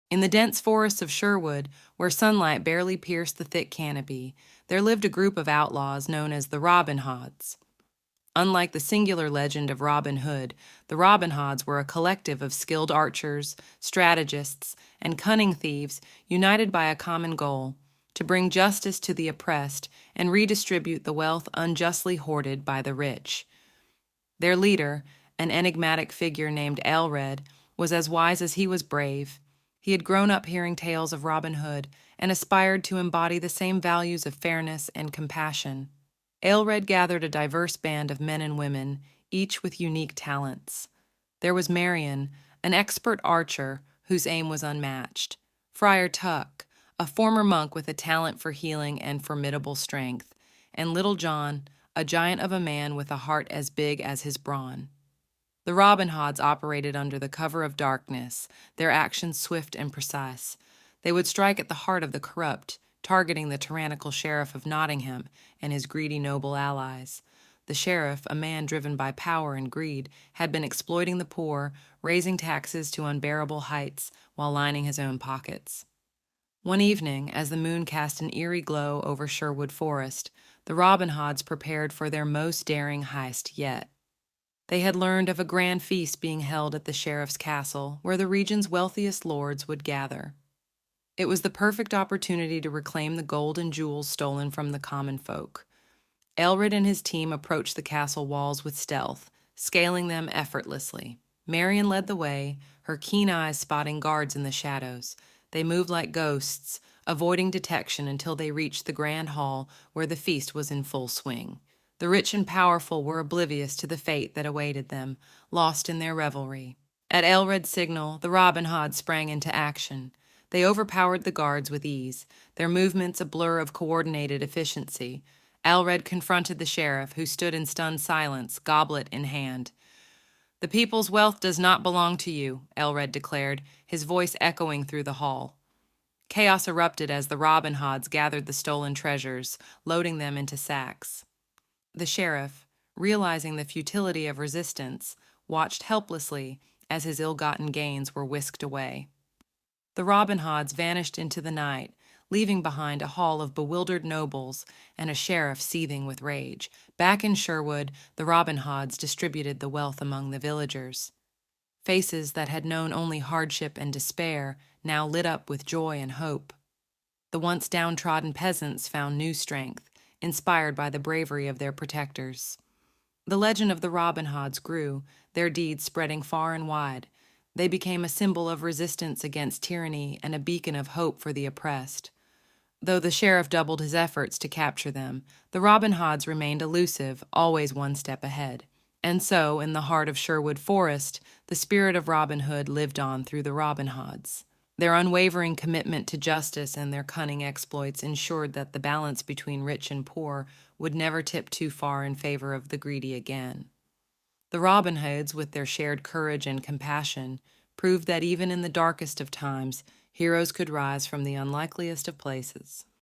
In the dense forests of Sherwood, where sunlight barely pierced the thick canopy, there lived a group of outlaws known as the Robin Hoods. Unlike the singular legend of Robin Hood, the Robin Hoods were a collective of skilled archers, strategists, and cunning thieves united by a common goal: to bring justice to the oppressed and redistribute the wealth unjustly hoarded by the rich. Their leader, an enigmatic figure named Aelred, was as wise as he was brave. He had grown up hearing tales of Robin Hood and aspired to embody the same values of fairness and compassion. Aelred gathered a diverse band of men and women, each with unique talents. There was Marion, an expert archer whose aim was unmatched; Friar Tuck, a former monk with a talent for healing and formidable strength; and Little John, a giant of a man with a heart as big as his brawn. The Robin Hoods operated under the cover of darkness, their actions swift and precise. They would strike at the heart of the corrupt, targeting the tyrannical sheriff of Nottingham and his greedy noble allies. The sheriff, a man driven by power and greed, had been exploiting the poor, raising taxes to unbearable heights while lining his own pockets. One evening, as the moon cast an eerie glow over Sherwood Forest, the Robin Hoods prepared for their most daring heist yet. They had learned of a grand feast being held at the sheriff's castle, where the region's wealthiest lords would gather. It was the perfect opportunity to reclaim the gold and jewels stolen from the common folk. Aelred and his team approached the castle walls with stealth, scaling them effortlessly. Marion led the way, her keen eyes spotting guards in the shadows. They moved like ghosts, avoiding detection until they reached the grand hall where the feast was in full swing. The rich and powerful were oblivious to the fate that awaited them, lost in their revelry. At Aelred's signal, the Robin Hoods sprang into action. They overpowered the guards with ease, their movements a blur of coordinated efficiency. Aelred confronted the sheriff, who stood in stunned silence, goblet in hand. "The people's wealth does not belong to you," Aelred declared, his voice echoing through the hall. Chaos erupted as the Robin Hoods gathered the stolen treasures, loading them into sacks. The sheriff, realizing the futility of resistance, watched helplessly as his ill-gotten gains were whisked away. The Robin Hoods vanished into the night, leaving behind a hall of bewildered nobles and a sheriff seething with rage. Back in Sherwood, the Robin Hoods distributed the wealth among the villagers. Faces that had known only hardship and despair now lit up with joy and hope. The once downtrodden peasants found new strength, inspired by the bravery of their protectors. The legend of the Robin Hoods grew, their deeds spreading far and wide. They became a symbol of resistance against tyranny and a beacon of hope for the oppressed. Though the sheriff doubled his efforts to capture them, the Robin Hoods remained elusive, always one step ahead. And so, in the heart of Sherwood Forest, the spirit of Robin Hood lived on through the Robin Hoods. Their unwavering commitment to justice and their cunning exploits ensured that the balance between rich and poor would never tip too far in favor of the greedy again. The Robin Hoods, with their shared courage and compassion, proved that even in the darkest of times, heroes could rise from the unlikeliest of places.